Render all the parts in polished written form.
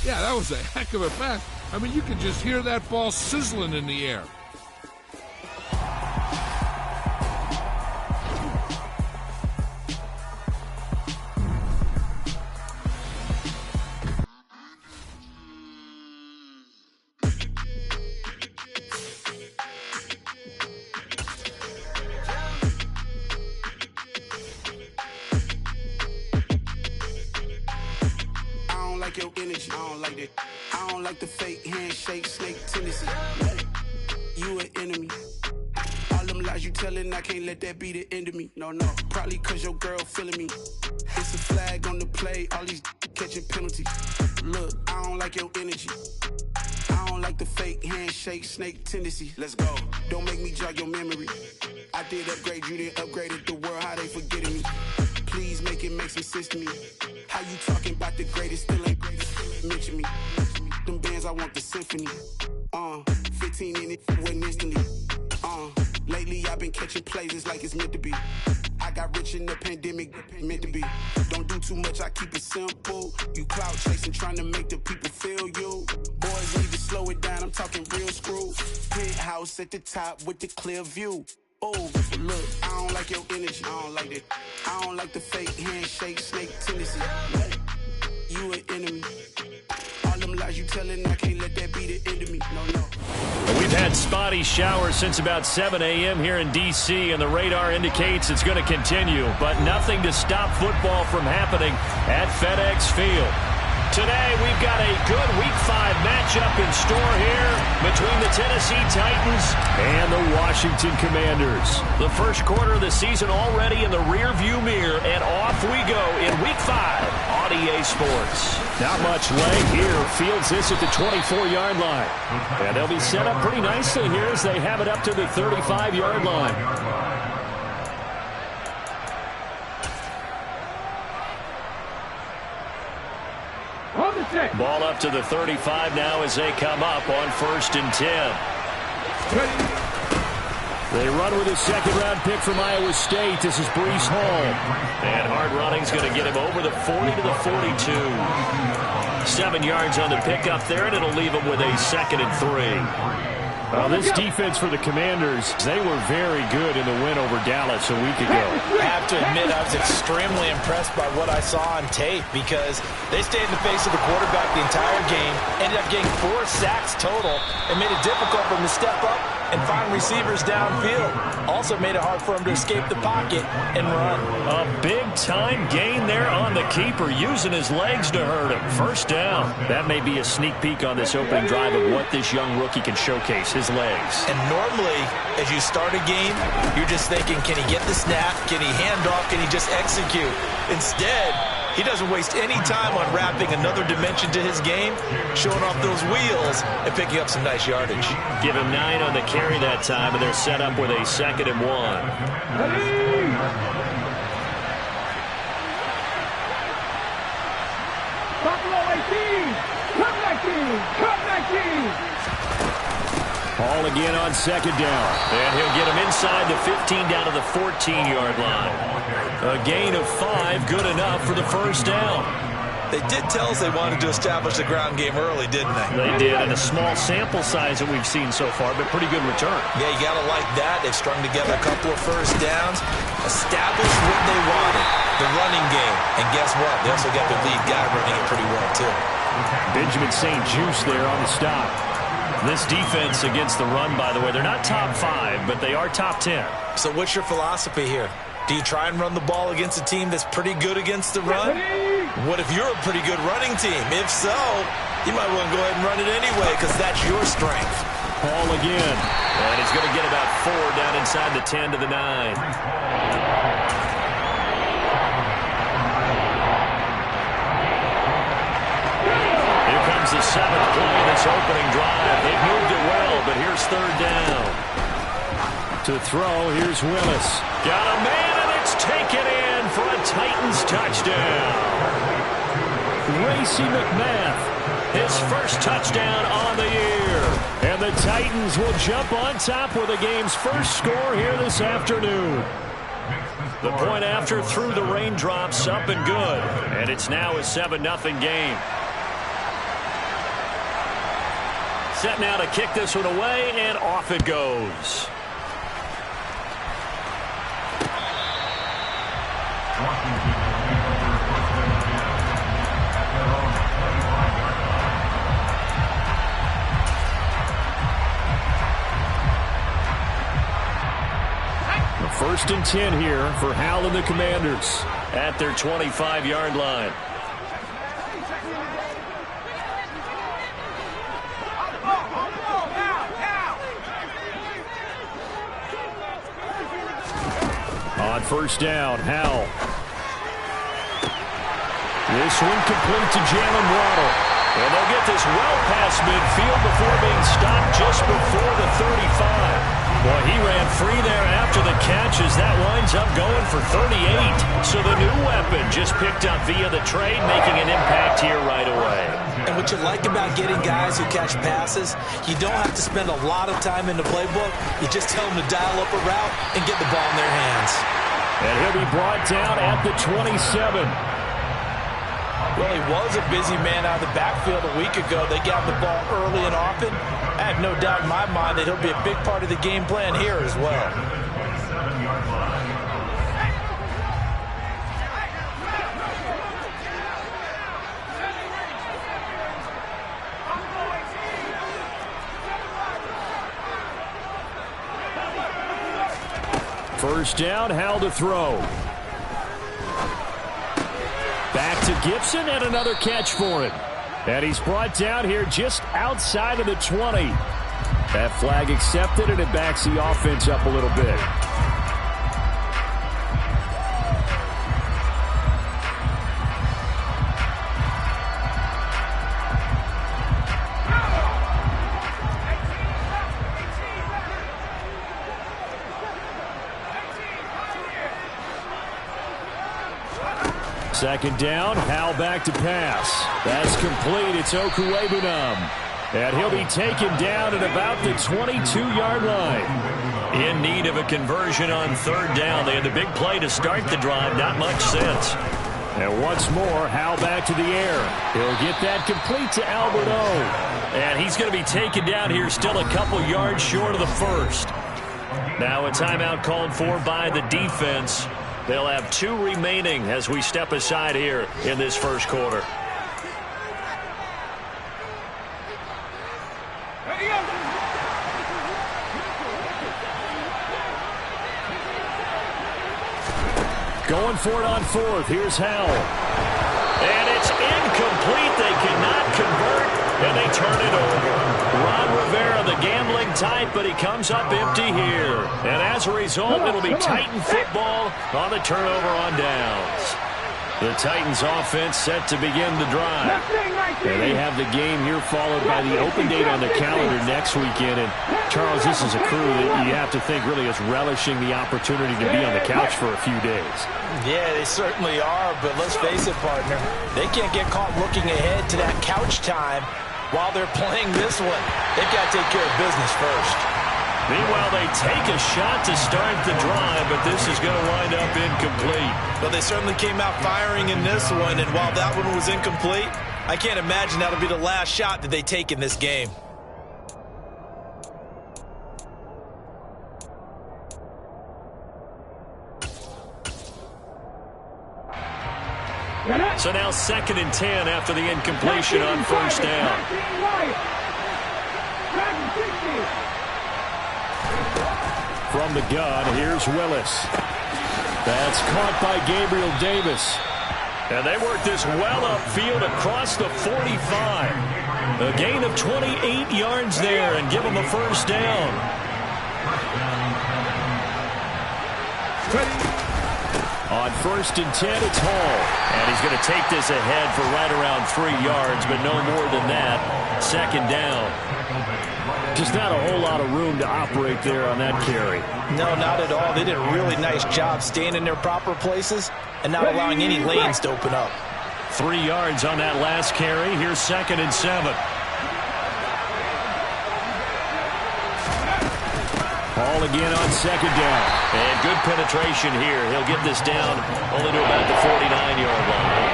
Yeah, that was a heck of a pass. I mean, you could just hear that ball sizzling in the air. Your energy, I don't like that. I don't like the fake handshake, snake tendency. You an enemy. All them lies you telling, I can't let that be the end of me. No, probably cause your girl feeling me. It's a flag on the play, all these catching penalties. Look, I don't like your energy. I don't like the fake handshake, snake tendency. Let's go. Don't make me jog your memory. I did upgrade, you didn't upgrade it. The world, how they forgetting me. Please make it make some sense to me. How you talking about the greatest, still ain't greatest? Mention me. Them bands, I want the symphony. 15 in it, went instantly. Lately I've been catching plays, it's like it's meant to be. I got rich in the pandemic, meant to be. Don't do too much, I keep it simple. You clout chasing, trying to make the people feel you. Boys need to slow it down, I'm talking real screw. Penthouse at the top with the clear view. Oh, look, I don't like your energy, I don't like that. I don't like the fake handshake, snake tendency. You an enemy. All them lies you telling, I can't let that be the end of me. No. We've had spotty showers since about 7 a.m. here in D.C., and the radar indicates it's going to continue, but nothing to stop football from happening at FedEx Field. Today, we've got a good Week 5 matchup in store here between the Tennessee Titans and the Washington Commanders. The first quarter of the season already in the rearview mirror, and off we go in Week 5 on EA Sports. Not much leg here. Fields this at the 24-yard line. And they'll be set up pretty nicely here as they have it up to the 35-yard line. Ball up to the 35 now as they come up on 1st and 10. They run with a second-round pick from Iowa State. This is Breece Hall. And hard running's going to get him over the 40 to the 42. 7 yards on the pickup there, and it'll leave him with a 2nd and 3. Well, this defense for the Commanders, they were very good in the win over Dallas a week ago. I have to admit, I was extremely impressed by what I saw on tape because they stayed in the face of the quarterback the entire game, ended up getting 4 sacks total, and made it difficult for him to step up and find receivers downfield. Also made it hard for him to escape the pocket and run. A big-time gain there on the keeper, using his legs to hurt him. First down. That may be a sneak peek on this opening drive of what this young rookie can showcase, his legs. And normally, as you start a game, you're just thinking, can he get the snap? Can he hand off? Can he just execute? Instead, he doesn't waste any time on wrapping another dimension to his game, showing off those wheels, and picking up some nice yardage. Give him 9 on the carry that time, and they're set up with a 2nd and 1. Buffalo 18! Come 19! Come 19! Hall again on 2nd down. And he'll get him inside the 15 down to the 14-yard line. A gain of 5, good enough for the first down. They did tell us they wanted to establish the ground game early, didn't they? They did, and a small sample size that we've seen so far, but pretty good return. Yeah, you got to like that. They've strung together a couple of first downs, established what they wanted, the running game. And guess what? They also got their lead guy running it pretty well, too. Benjamin St. Juste there on the stop. This defense against the run, by the way, they're not top 5, but they are top 10. So what's your philosophy here? Do you try and run the ball against a team that's pretty good against the run? What if you're a pretty good running team? If so, you might want to go ahead and run it anyway because that's your strength. Hall again. And he's going to get about 4 down inside the 10 to the 9. Here comes the 7th play in this opening drive. They've moved it well, but here's 3rd down. To throw, here's Willis. Got a man, and it's taken in for a Titans touchdown. Racey McMath, his first touchdown on the year. And the Titans will jump on top with the game's first score here this afternoon. The point after through the raindrops, up and good. And it's now a 7-0 game. Set now to kick this one away, and off it goes. First and 10 here for Hal and the Commanders at their 25-yard line. On first down, Hal. This one complete to Jalen Waddle. And they'll get this well past midfield before being stopped just before the 35. Well, he ran free there after the catch as that winds up going for 38. So the new weapon just picked up via the trade, making an impact here right away. And what you like about getting guys who catch passes, you don't have to spend a lot of time in the playbook. You just tell them to dial up a route and get the ball in their hands. And he'll be brought down at the 27. Well, he was a busy man out of the backfield a week ago. They got the ball early and often. I have no doubt in my mind that he'll be a big part of the game plan here as well. First down, Hal to throw. Back to Gibson, and another catch for him. And he's brought down here just outside of the 20. That flag accepted, and it backs the offense up a little bit. Second down, Hal back to pass. That's complete. It's Okuwebunam. And he'll be taken down at about the 22-yard line. In need of a conversion on third down. They had the big play to start the drive. Not much sense. And once more, Hal back to the air. He'll get that complete to Albert O. And he's going to be taken down here still a couple yards short of the first. Now a timeout called for by the defense. They'll have 2 remaining as we step aside here in this first quarter. Going for it on fourth. Here's Hal. And it's incomplete. They cannot convert, and they turn it over. Ron Rivera, the gambling type, but he comes up empty here. And as a result, it'll be Titan football on the turnover on downs. The Titans offense set to begin the drive. And they have the game here followed by the open date on the calendar next weekend. And Charles, this is a crew that you have to think really is relishing the opportunity to be on the couch for a few days. Yeah, they certainly are, but let's face it, partner. They can't get caught looking ahead to that couch time while they're playing this one. They've got to take care of business first. Meanwhile, they take a shot to start the drive, but this is going to wind up incomplete. But they certainly came out firing in this one, and while that one was incomplete, I can't imagine that'll be the last shot that they take in this game. So now 2nd and 10 after the incompletion on first down. From the gun, here's Willis. That's caught by Gabriel Davis. And they work this well upfield across the 45. A gain of 28 yards there and give them a first down. On 1st and 10, it's Hall. And he's going to take this ahead for right around 3 yards, but no more than that. 2nd down. Just not a whole lot of room to operate there on that carry. No, not at all. They did a really nice job staying in their proper places and not allowing any lanes to open up. 3 yards on that last carry. Here's 2nd and 7. Hall again on 2nd down. And good penetration here. He'll get this down only to about the 49-yard line.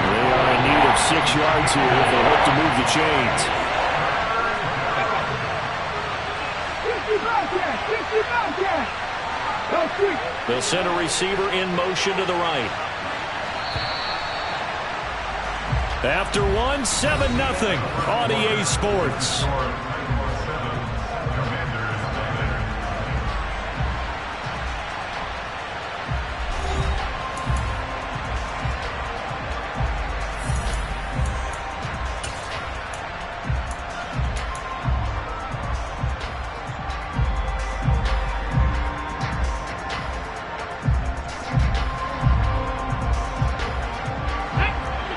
They are in need of 6 yards here if they hope to move the chains. They'll send a receiver in motion to the right. After one, 7-0 on EA Sports.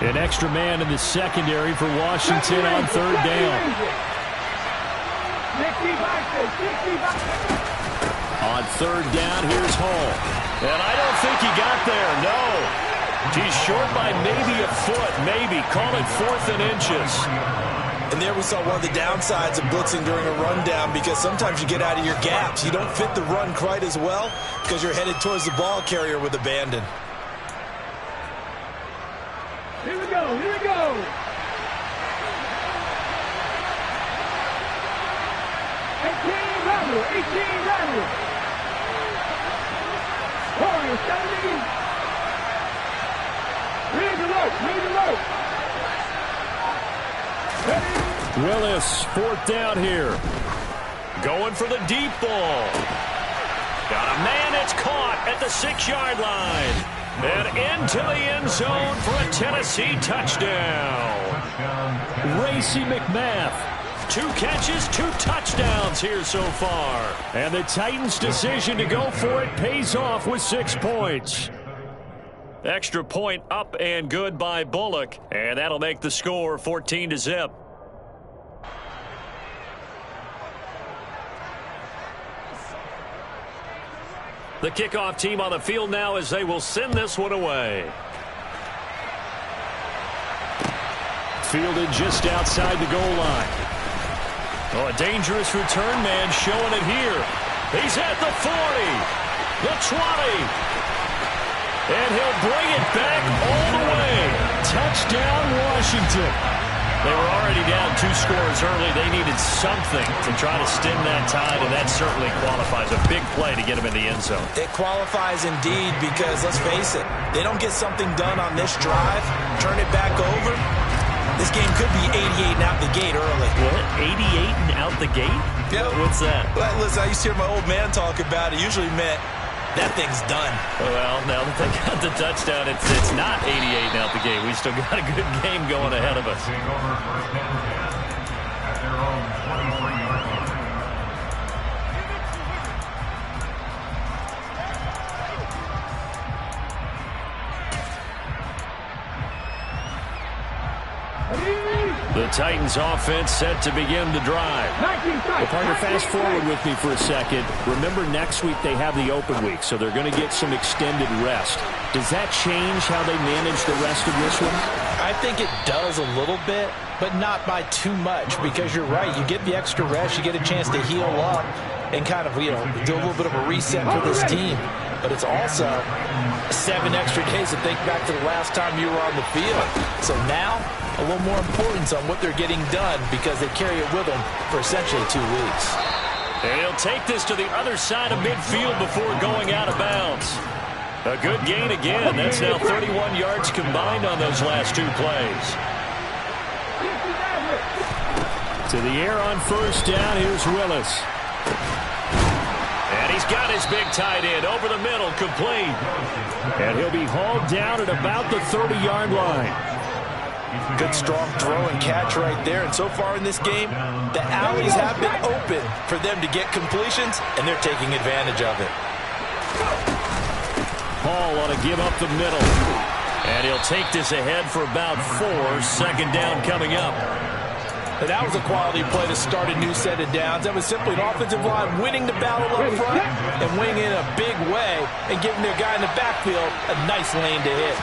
An extra man in the secondary for Washington on third down. On third down, here's Hall. And I don't think he got there, no. He's short by maybe a foot, maybe. Call it 4th and inches. And there we saw one of the downsides of blitzing during a rundown, because sometimes you get out of your gaps. You don't fit the run quite as well because you're headed towards the ball carrier with abandon. Here we go, here we go. 18 Rebel. Warriors, 17. Read the rope. Ready? Willis, 4th down here. Going for the deep ball. Got a man, it's caught at the 6-yard line. And into the end zone for a Tennessee touchdown. Racey McMath. 2 catches, 2 touchdowns here so far. And the Titans' decision to go for it pays off with 6 points. Extra point up and good by Bullock. And that'll make the score 14-0. The kickoff team on the field now as they will send this one away. Fielded just outside the goal line. Oh, a dangerous return man showing it here. He's at the 40, the 20, and he'll bring it back all the way. Touchdown, Washington. They were already down 2 scores early. They needed something to try to stem that tide, and that certainly qualifies. A big play to get them in the end zone. It qualifies indeed, because let's face it, they don't get something done on this drive, turn it back over. This game could be 88 and out the gate early. What? 88 and out the gate? Yeah. What's that? Well, listen, I used to hear my old man talk about it. Usually meant that thing's done. Well, now that they got the touchdown, it's not 88 and out the gate. We still got a good game going ahead of us. The Titans offense set to begin the drive. Well, partner, fast forward with me for a second. Remember, next week they have the open week, so they're going to get some extended rest. Does that change how they manage the rest of this one? I think it does a little bit, but not by too much, because you're right. You get the extra rest, you get a chance to heal up and kind of, do a little bit of a reset for this team. But it's also 7 extra days to think back to the last time you were on the field. So now, a little more importance on what they're getting done, because they carry it with them for essentially 2 weeks. And he'll take this to the other side of midfield before going out of bounds. A good gain again. That's now 31 yards combined on those last 2 plays. To the air on first down. Here's Willis. And he's got his big tight end over the middle, complete. And he'll be hauled down at about the 30-yard line. Good strong throw and catch right there. And so far in this game, the alleys have been open for them to get completions, and they're taking advantage of it. Hall ought to give up the middle. And he'll take this ahead for about 4. Second down coming up. And that was a quality play to start a new set of downs. That was simply an offensive line winning the battle up front and winning in a big way and giving their guy in the backfield a nice lane to hit.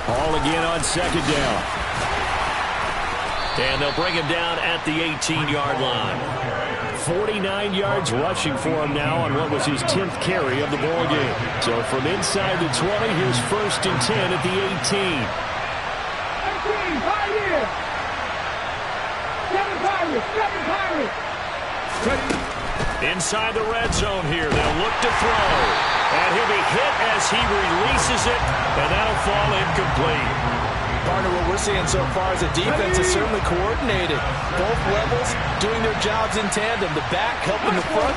Hall again on second down. And they'll bring him down at the 18-yard line. 49 yards rushing for him now on what was his 10th carry of the ball game. So from inside the 20, here's 1st and 10 at the 18. 18, right here. 7 Pirates. Inside the red zone here. They'll look to throw. And he'll be hit as he releases it, and that'll fall incomplete. Partner, what we're seeing so far is the defense is certainly coordinated. Both levels doing their jobs in tandem. The back helping the front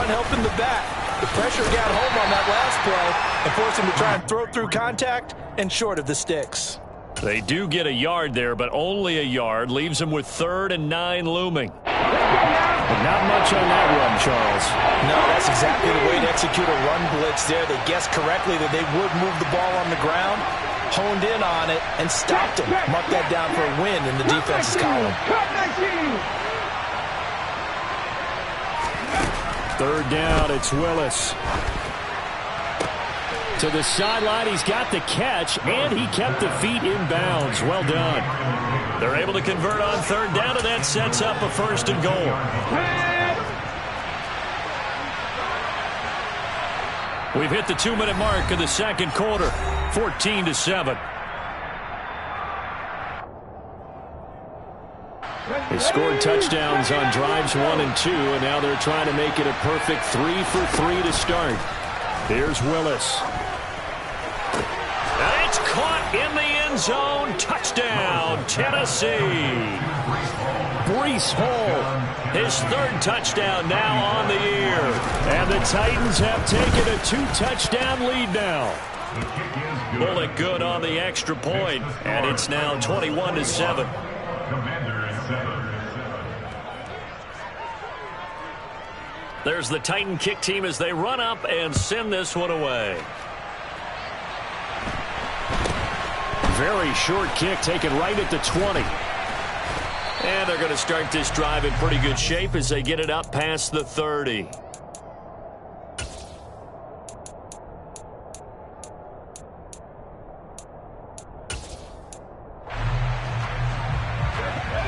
helping the back. The pressure got home on that last play and forced him to try and throw through contact and short of the sticks. They do get a yard there, but only a yard. Leaves them with 3rd and 9 looming. But not much on that run, Charles. No, that's exactly the way to execute a run blitz there. They guessed correctly that they would move the ball on the ground, honed in on it, and stopped him. Marked that down for a win in the defense's column. 3rd down, it's Willis. To the sideline, he's got the catch, and he kept the feet in bounds. Well done. They're able to convert on 3rd down, and that sets up a 1st and goal. We've hit the 2-minute mark of the 2nd quarter, 14-7. They scored touchdowns on drives 1 and 2, and now they're trying to make it a perfect 3 for 3 to start. Here's Willis. And it's caught in the end zone. Touchdown, Tennessee. Breece Hall, his 3rd touchdown now on the year. And the Titans have taken a 2-touchdown lead now. Bullock good on the extra point, and it's now 21-7. There's the Titan kick team as they run up and send this one away. Very short kick taken right at the 20. And they're going to start this drive in pretty good shape as they get it up past the 30.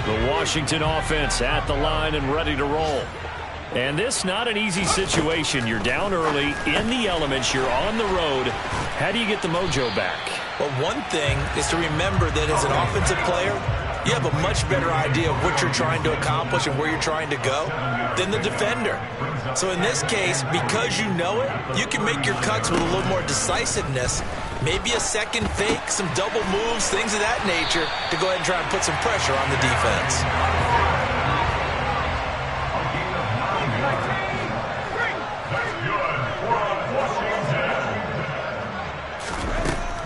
The Washington offense at the line and ready to roll. And this not an easy situation. You're down early, in the elements, you're on the road. How do you get the mojo back? Well, one thing is to remember that as an offensive player, you have a much better idea of what you're trying to accomplish and where you're trying to go than the defender. So in this case, because you know it, you can make your cuts with a little more decisiveness, maybe a second fake, some double moves, things of that nature, to go ahead and try and put some pressure on the defense.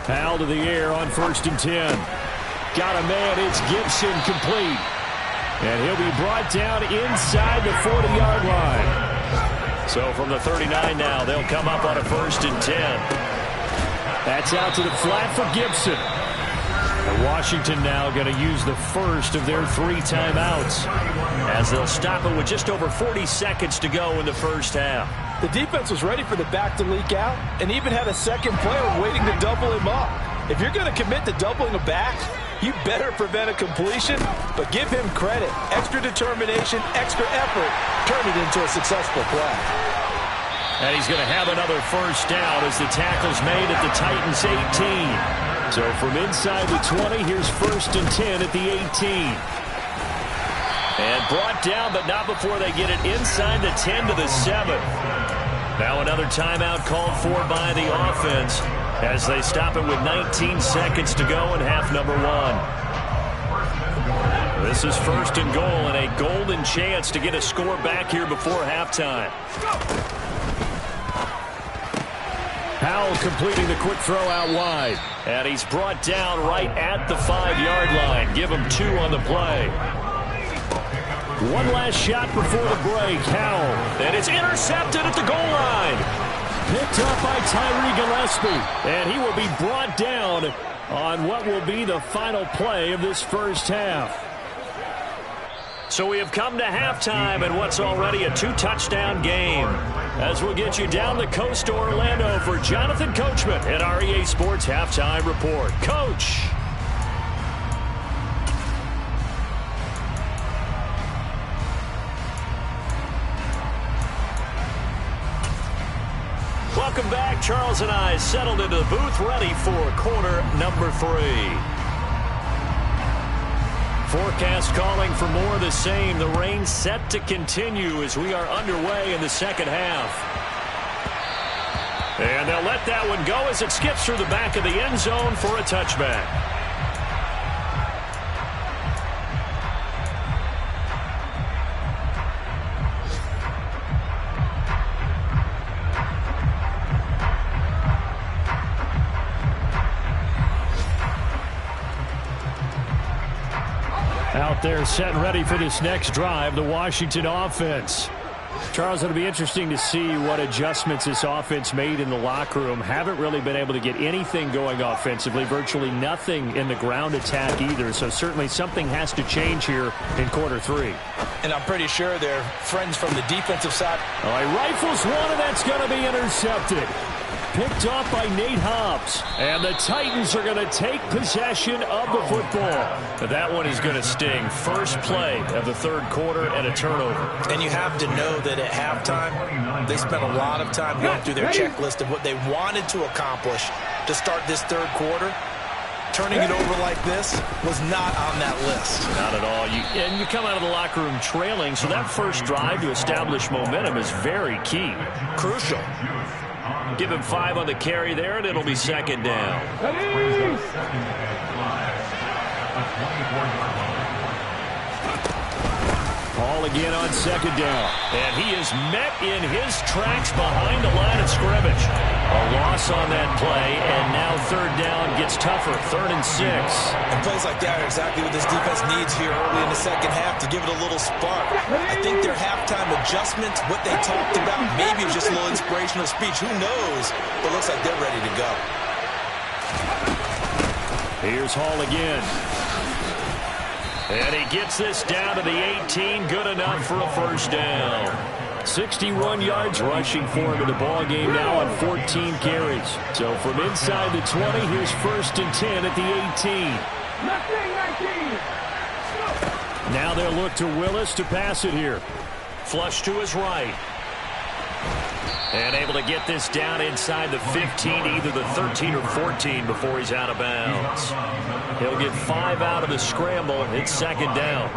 Powell to the air on 1st and 10. Got a man, it's Gibson, complete. And he'll be brought down inside the 40-yard line. So from the 39 now, they'll come up on a 1st and 10. That's out to the flat for Gibson. And Washington now going to use the first of their 3 timeouts as they'll stop it with just over 40 seconds to go in the first half. The defense was ready for the back to leak out and even had a second player waiting to double him up. If you're going to commit to doubling a back, you better prevent a completion, but give him credit. Extra determination, extra effort, turn it into a successful play. And he's going to have another first down as the tackle's made at the Titans' 18. So from inside the 20, here's 1st and 10 at the 18. And brought down, but not before they get it inside the 10 to the 7. Now another timeout called for by the offense as they stop it with 19 seconds to go in half number 1. This is 1st and goal and a golden chance to get a score back here before halftime. Powell completing the quick throw out wide. And he's brought down right at the 5-yard line. Give him 2 on the play. One last shot before the break. Howell. And it's intercepted at the goal line. Picked up by Tyree Gillespie. And he will be brought down on what will be the final play of this first half. So we have come to halftime in what's already a 2-touchdown game. As we'll get you down the coast to Orlando for Jonathan Coachman at our EA Sports Halftime Report. Coach. Welcome back. Charles and I settled into the booth ready for quarter number 3. Forecast calling for more of the same. The rain set to continue as we are underway in the second half. And they'll let that one go as it skips through the back of the end zone for a touchback. Out there set and ready for this next drive, the Washington offense. Charles, it'll be interesting to see what adjustments this offense made in the locker room. Haven't really been able to get anything going offensively, virtually nothing in the ground attack either. So certainly something has to change here in quarter three. And I'm pretty sure they're friends from the defensive side. All right, rifles one, and that's going to be intercepted. Picked off by Nate Hobbs. And the Titans are going to take possession of the football. But that one is going to sting. First play of the third quarter and a turnover. And you have to know that at halftime, they spent a lot of time going through their checklist of what they wanted to accomplish to start this third quarter. Turning it over like this was not on that list. Not at all. And you come out of the locker room trailing, so that first drive to establish momentum is very key. Crucial. Give him 5 on the carry there, and it'll be second down. Paul again on second down. And he is met in his tracks behind the line of scrimmage. A loss on that play, and now third down gets tougher. 3rd and 6. And plays like that are exactly what this defense needs here early in the second half to give it a little spark. I think their halftime adjustments, what they talked about, maybe it was just a little inspirational speech. Who knows? But it looks like they're ready to go. Here's Hall again. And he gets this down to the 18. Good enough for a first down. 61 yards rushing for him in the ball game now on 14 carries. So from inside the 20, here's 1st and 10 at the 18. Now they'll look to Willis to pass it here. Flush to his right. And able to get this down inside the 15, either the 13 or 14 before he's out of bounds. He'll get 5 out of the scramble. It's second down.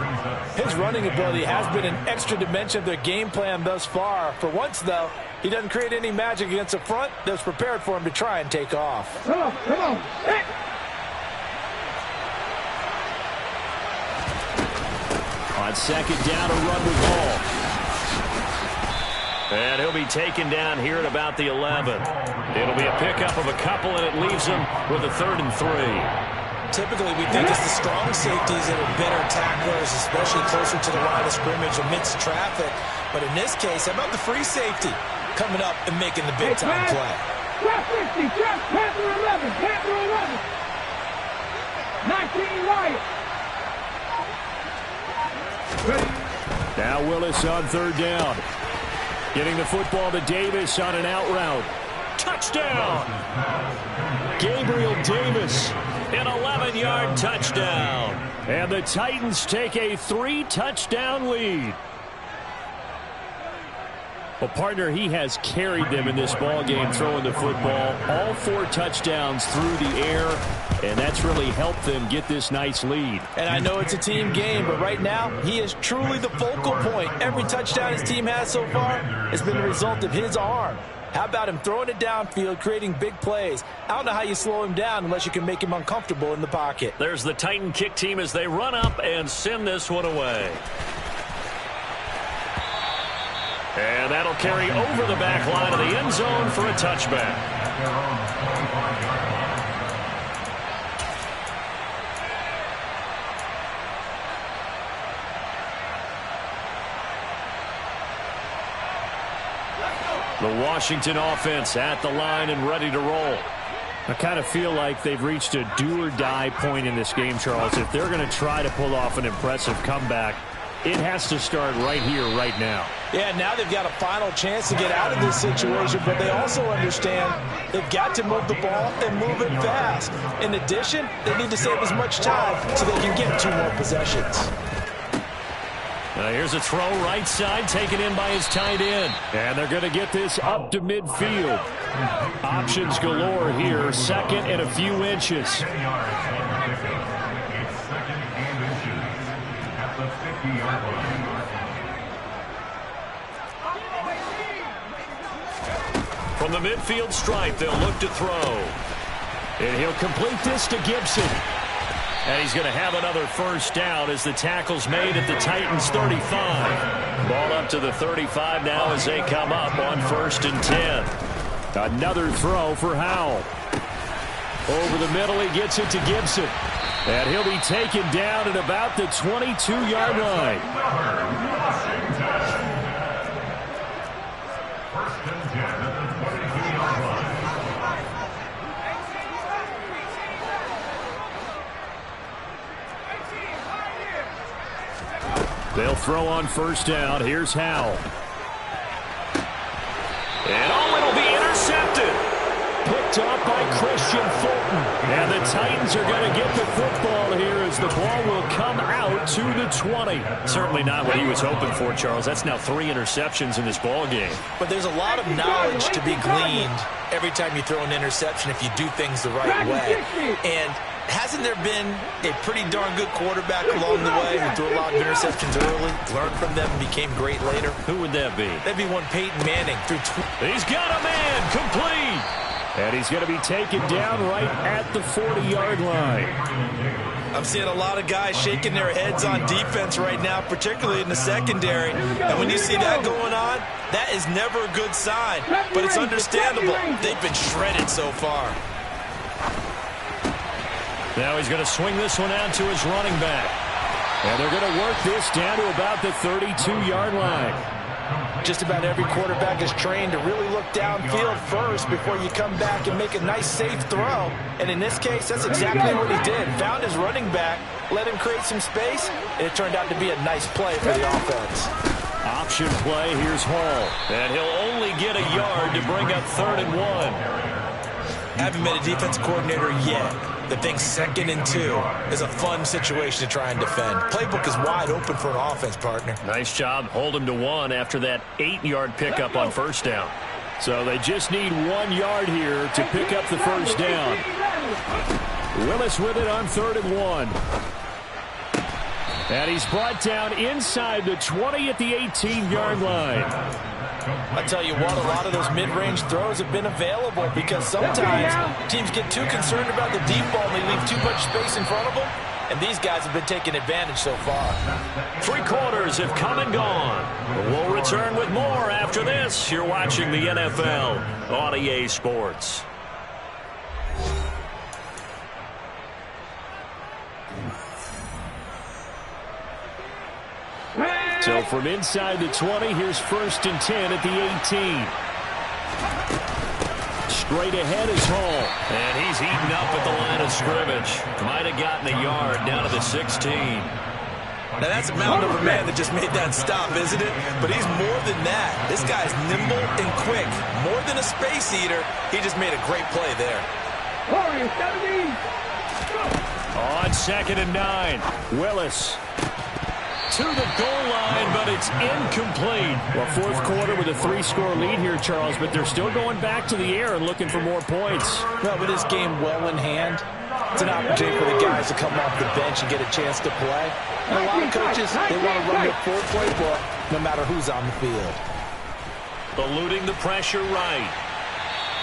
His running ability has been an extra dimension of their game plan thus far. For once, though, he doesn't create any magic against the front that's prepared for him to try and take off. Come on, come on. Hey. On second down, a run with Hall. And he'll be taken down here at about the 11. It'll be a pickup of a couple, and it leaves him with a 3rd and 3. Typically, we think it's the strong safeties that are better tacklers, especially closer to the line of scrimmage amidst traffic. But in this case, how about the free safety coming up and making the big-time play? Trap 60, trap Panther 11, Panther 11. 19 right. Now Willis on third down. Getting the football to Davis on an out route. Touchdown! Gabriel Davis, an 11-yard touchdown. And the Titans take a 3-touchdown lead. Well, partner, he has carried them in this ball game throwing the football. All 4 touchdowns through the air, and that's really helped them get this nice lead. And I know it's a team game, but right now, he is truly the focal point. Every touchdown his team has so far has been the result of his arm. How about him throwing it downfield, creating big plays? I don't know how you slow him down unless you can make him uncomfortable in the pocket. There's the Titan kick team as they run up and send this one away. And that'll carry over the back line of the end zone for a touchback. The Washington offense at the line and ready to roll. I kind of feel like they've reached a do-or-die point in this game, Charles. If they're going to try to pull off an impressive comeback, it has to start right here, right now. Yeah, now they've got a final chance to get out of this situation, but they also understand they've got to move the ball and move it fast. In addition, they need to save as much time so they can get 2 more possessions. Here's a throw right side taken in by his tight end. And they're going to get this up to midfield. Options galore here. 2nd and a few inches. From the midfield stripe, they'll look to throw. And he'll complete this to Gibson. And he's going to have another first down as the tackle's made at the Titans' 35. Ball up to the 35 now as they come up on 1st and 10. Another throw for Howell. Over the middle, he gets it to Gibson. And he'll be taken down at about the 22-yard line. They'll throw on 1st down. Here's Howell. And it'll be intercepted. Picked off by Christian Fulton. And the Titans are going to get the football here as the ball will come out to the 20. Certainly not what he was hoping for, Charles. That's now 3 interceptions in this ball game. But there's a lot of knowledge to be gleaned every time you throw an interception if you do things the right way. And hasn't there been a pretty darn good quarterback along the way who threw a lot of interceptions early, learned from them, and became great later? Who would that be? That'd be one Peyton Manning. He's got a man complete. And he's going to be taken down right at the 40-yard line. I'm seeing a lot of guys shaking their heads on defense right now, particularly in the secondary. And when you see that going on, that is never a good sign. But it's understandable. They've been shredded so far. Now he's going to swing this one out to his running back. And they're going to work this down to about the 32-yard line. Just about every quarterback is trained to really look downfield first before you come back and make a nice, safe throw. And in this case, that's exactly what he did. Found his running back, let him create some space, and it turned out to be a nice play for the offense. Option play, here's Hall. And he'll only get a yard to bring up 3rd and 1. Haven't met a defense coordinator yet that thinks 2nd and 2 is a fun situation to try and defend. Playbook is wide open for an offense, partner. Nice job. Hold him to 1 after that 8-yard pickup on 1st down. So they just need 1 yard here to pick up the first down. Willis with it on 3rd and 1. And he's brought down inside the 20 at the 18-yard line. I tell you what, a lot of those mid-range throws have been available because sometimes teams get too concerned about the deep ball and they leave too much space in front of them, and these guys have been taking advantage so far. 3 quarters have come and gone. We'll return with more after this. You're watching the NFL on EA Sports. So from inside the 20, here's 1st and 10 at the 18. Straight ahead is Hall. And he's eaten up at the line of scrimmage. Might have gotten a yard down to the 16. Now that's a mountain of a man that just made that stop, isn't it? But he's more than that. This guy's nimble and quick. More than a space eater, he just made a great play there. On 2nd and 9, Willis to the goal line, but it's incomplete. Well, 4th quarter with a 3-score lead here, Charles, but they're still going back to the air and looking for more points. Well, with this game well in hand, it's an opportunity for the guys to come off the bench and get a chance to play. And a lot of coaches, they want to run their full playbook no matter who's on the field. Eluding the pressure right.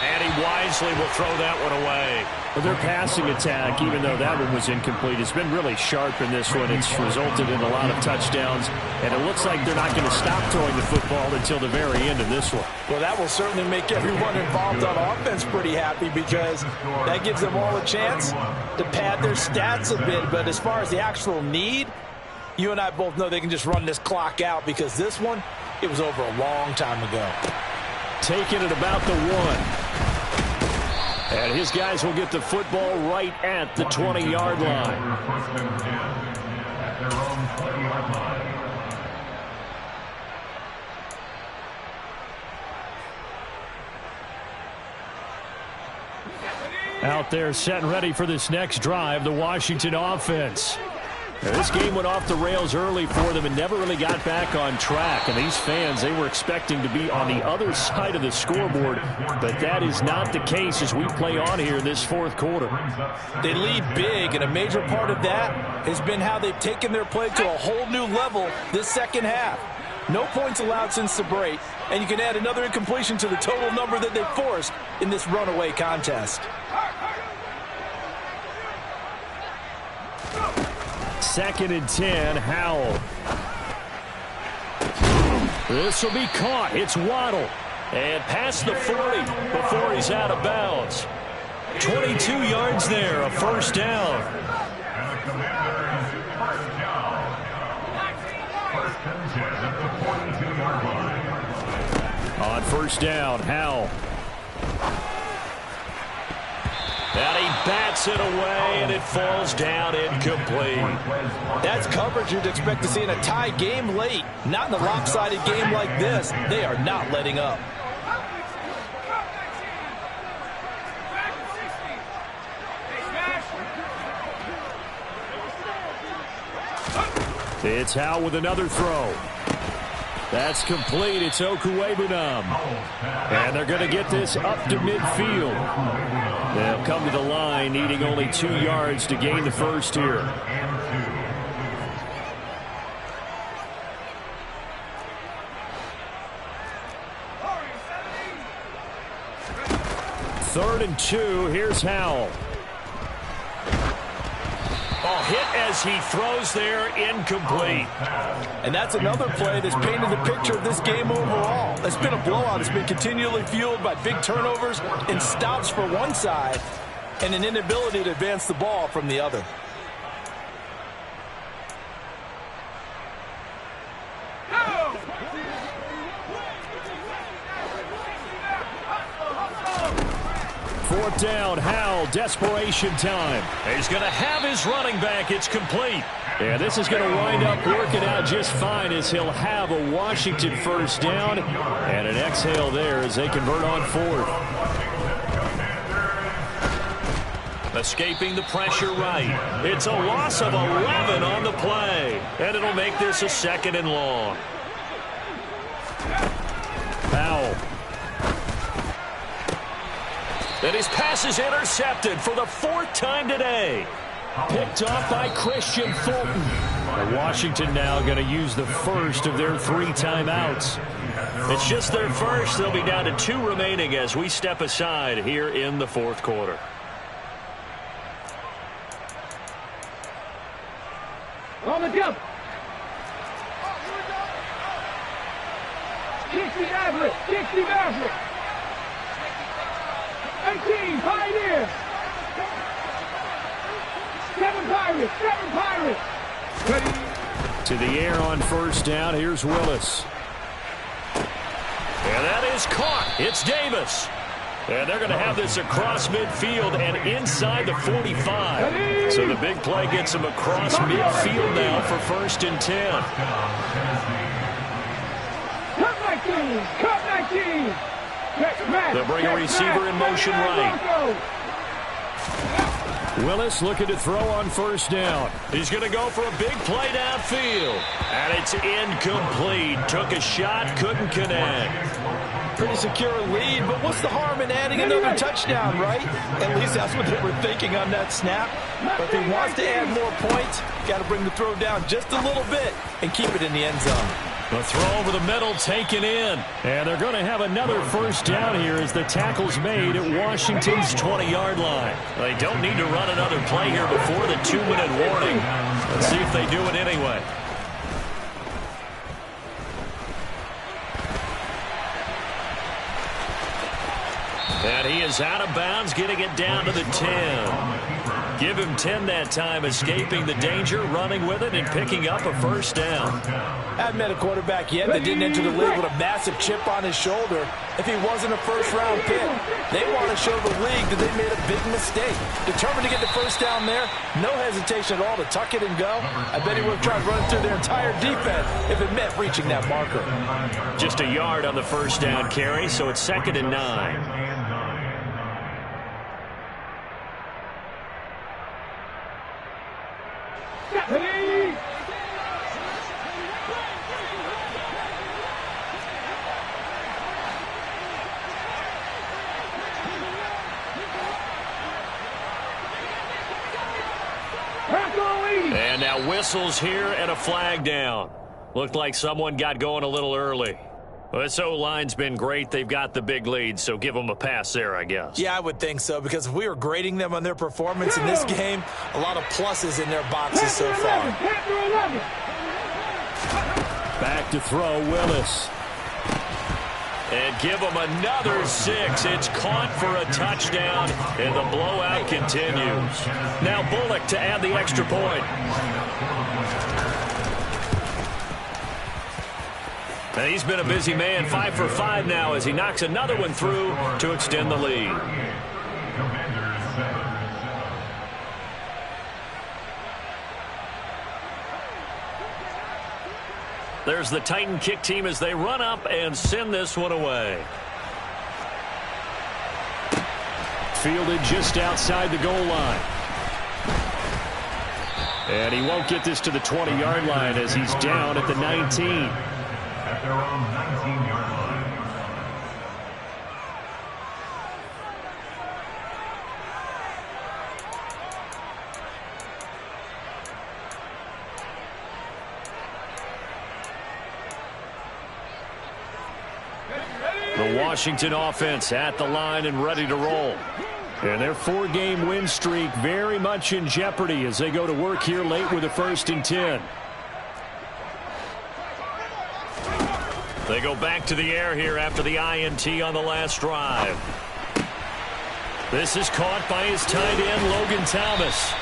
And he wisely will throw that one away. Well, their passing attack, even though that one was incomplete, has been really sharp in this one. It's resulted in a lot of touchdowns, and it looks like they're not going to stop throwing the football until the very end of this one. Well, that will certainly make everyone involved on offense pretty happy because that gives them all a chance to pad their stats a bit. But as far as the actual need, you and I both know they can just run this clock out because this one, it was over a long time ago. Taking it about the 1. And his guys will get the football right at the 20-yard line. Out there set and ready for this next drive, the Washington offense. Now, this game went off the rails early for them and never really got back on track. And these fans, they were expecting to be on the other side of the scoreboard, but that is not the case as we play on here in this 4th quarter. They lead big, and a major part of that has been how they've taken their play to a whole new level this second half. No points allowed since the break, and you can add another incompletion to the total number that they forced in this runaway contest. Second and 10, Howell. This will be caught. It's Waddle. And past the 40 before he's out of bounds. 22 yards there, a first down. On first down, Howell. And he bats it away, and it falls down incomplete. That's coverage you'd expect to see in a tie game late. Not in a lopsided game like this. They are not letting up. It's Howell with another throw. That's complete. It's Okuwebunam. And they're going to get this up to midfield. They'll come to the line needing only 2 yards to gain the first here. Third and 2. Here's Howell. Hit as he throws there, incomplete. And that's another play that's painted the picture of this game overall. It's been a blowout. It's been continually fueled by big turnovers and stops for one side and an inability to advance the ball from the other. Fourth down, Howell, desperation time. He's going to have his running back. It's complete. And this is going to wind up working out just fine as he'll have a Washington first down and an exhale there as they convert on fourth. Escaping the pressure right. It's a loss of 11 on the play. And it'll make this a second and long. Howell. And his pass is intercepted for the 4th time today. Picked off by Christian Fulton. And Washington now going to use the first of their 3 timeouts. It's just their first. They'll be down to 2 remaining as we step aside here in the 4th quarter. On the jump. 60 Maverick. 60 Maverick. 18 Pioneer. 7 Pirates. 7 Pirates. Ready. To the air on first down. Here's Willis. And that is caught. It's Davis. And they're going to have this across midfield and inside the 45. So the big play gets them across midfield now for 1st and 10. Cut 19. Cut 19. They'll bring a receiver in motion right. Willis looking to throw on first down. He's going to go for a big play downfield. And it's incomplete. Took a shot, couldn't connect. Pretty secure lead, but what's the harm in adding another touchdown, right? At least that's what they were thinking on that snap. But if he wants to add more points, got to bring the throw down just a little bit and keep it in the end zone. The throw over the middle taken in. And they're going to have another first down here as the tackle's made at Washington's 20-yard line. They don't need to run another play here before the 2-minute warning. Let's see if they do it anyway. And he is out of bounds, getting it down to the 10. Give him 10 that time, escaping the danger, running with it, and picking up a first down. Haven't met a quarterback yet that didn't enter the league with a massive chip on his shoulder. If he wasn't a first-round pick, they want to show the league that they made a big mistake. Determined to get the first down there, no hesitation at all to tuck it and go. I bet he would have tried running through their entire defense if it meant reaching that marker. Just a yard on the first down carry, so it's 2nd and 9. And now whistles here and a flag down. Looked like someone got going a little early. Well, this O-line's been great. They've got the big lead, so give them a pass there, I guess. Yeah, I would think so, because if we were grading them on their performance in this game, a lot of pluses in their boxes so far. Back to throw, Willis. And give them another 6. It's caught for a touchdown, and the blowout continues. Now Bullock to add the extra point. And he's been a busy man, 5 for 5 now as he knocks another one through to extend the lead. There's the Titan kick team as they run up and send this one away. Fielded just outside the goal line. And he won't get this to the 20-yard line as he's down at the 19. At their own 19-yard line. The Washington offense at the line and ready to roll. And their 4-game win streak very much in jeopardy as they go to work here late with a 1st and 10. They go back to the air here after the INT on the last drive. This is caught by his tight end, Logan Thomas.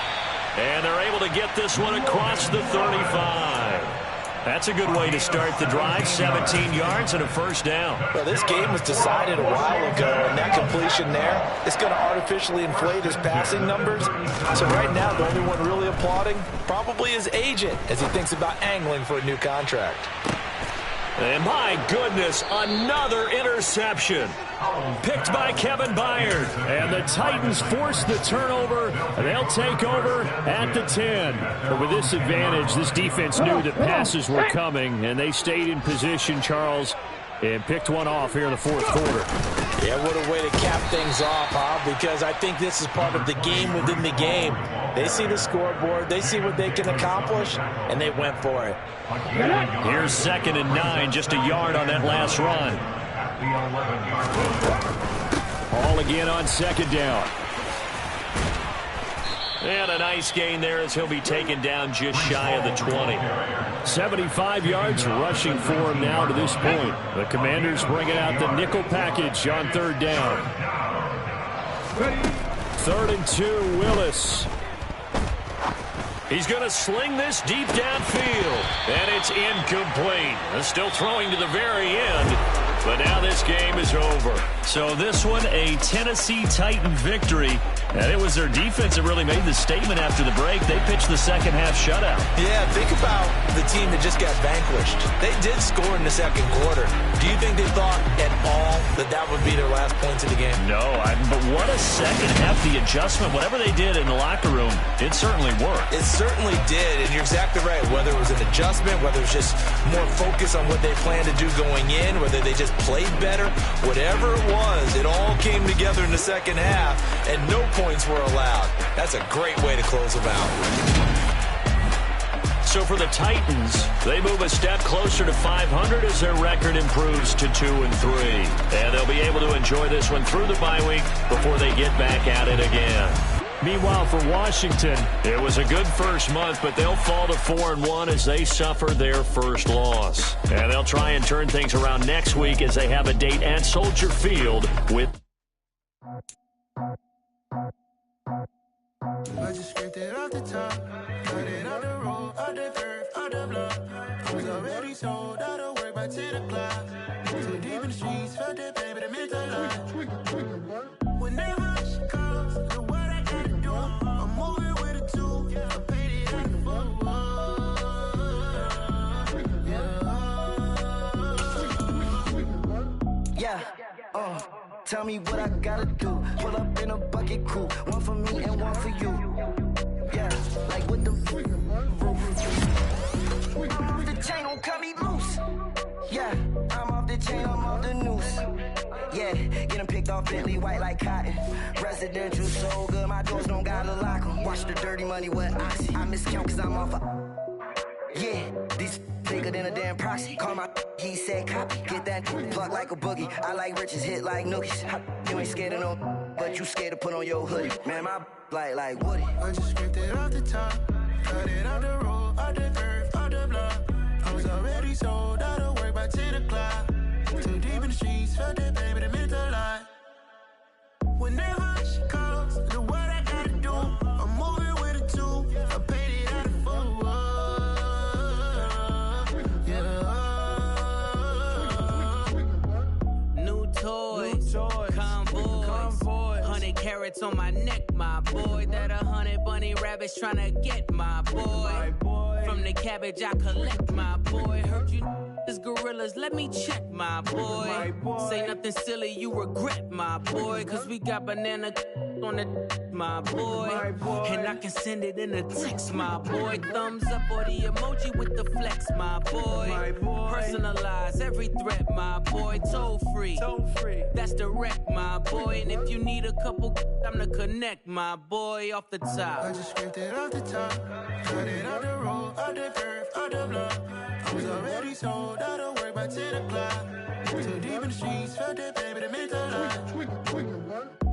And they're able to get this one across the 35. That's a good way to start the drive, 17 yards and a 1st down. Well, this game was decided a while ago, and that completion there is going to artificially inflate his passing numbers. So right now, the only one really applauding probably his agent as he thinks about angling for a new contract. And my goodness, another interception. Picked by Kevin Byard. And the Titans force the turnover. And they'll take over at the 10. But with this advantage, this defense knew that passes were coming. And they stayed in position, Charles, and picked one off here in the 4th quarter. Yeah, what a way to cap things off, huh? Because I think this is part of the game within the game. They see the scoreboard, they see what they can accomplish, and they went for it. Here's 2nd and 9, just a yard on that last run. All again on 2nd down. And a nice gain there as he'll be taken down just shy of the 20. 75 yards rushing for him now to this point. The Commanders bringing out the nickel package on 3rd down. 3rd and 2, Willis. He's going to sling this deep downfield. And it's incomplete. Still throwing to the very end. But now this game is over. So this one, a Tennessee Titan victory. And it was their defense that really made the statement after the break. They pitched the second half shutout. Yeah, think about the team that just got vanquished. They did score in the 2nd quarter. Do you think they thought at all that that would be their last points of the game? No, but what a second half. The adjustment, whatever they did in the locker room, it certainly worked. It certainly did, and you're exactly right. Whether it was an adjustment, whether it was just more focus on what they planned to do going in, whether they just played better, whatever it was, it all came together in the 2nd half, and no points were allowed. That's a great way to close them out. So for the Titans, they move a step closer to 500 as their record improves to 2-3. And they'll be able to enjoy this one through the bye week before they get back at it again. Meanwhile, for Washington, it was a good first month, but they'll fall to 4-1 as they suffer their first loss. And they'll try and turn things around next week as they have a date at Soldier Field with... I just scraped it off the top, got it on the road, on the curve, on the block. I was already sold out of work by 10 o'clock. Too deep in the streets, felt that pain, but it meant a lot. Whenever she calls, know what I gotta do. I'm moving with a tool, I paid it at the phone. Yeah, tell me what I gotta do. Pull up in a bucket crew, one for me and one for you. Yeah, like with the roof. The chain don't cut me loose. Yeah, I'm off the chain, I'm off the noose. Yeah, getting picked off Bentley white like cotton. Residential so good, my doors don't gotta lock 'em. Watch the dirty money with Oxy. I miscount cause I'm off a... Yeah, this bigger than a damn proxy. Call my he said copy. Get that plug like a boogie. I like riches, hit like nookies. You ain't scared of no, but you scared to put on your hoodie. Man, my like Woody. I just scraped it off the top. Cut it off the road, off the curve, off the block. I was already sold out of work by 10 o'clock. Too deep in the streets, felt that baby, that meant a lot. Whenever she calls, the what I gotta do, I'm moving with a two. I paid it out of full. Yeah. New toys, convoys, 100 carats on my neck, my boy. That 100 bunny rabbits tryna get my boy. From the cabbage I collect, my boy. Heard you is gorillas, let me check, my boy. Say nothing silly, you regret, my boy. Cause we got banana on the my boy. And I can send it in a text, my boy. Thumbs up or the emoji with the flex, my boy. Personalize every threat, my boy. Toll free, that's direct, my boy. And if you need a couple, I'm the connect, my boy. Off the top, I just scraped it off the top. Cut it off the road, off the curve, off the block. I was already sold out of work by 10 o'clock. Too deep in the streets, felt that baby, that meant a lot.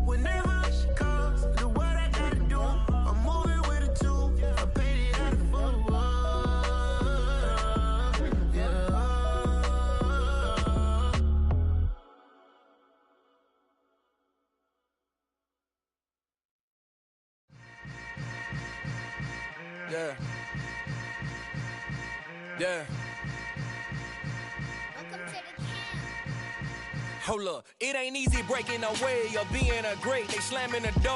Whenever she calls, the what I gotta do, I'm moving with a two. I paid it out of full. Yeah. Yeah. Hold up, it ain't easy breaking away or being a great. They slamming the door.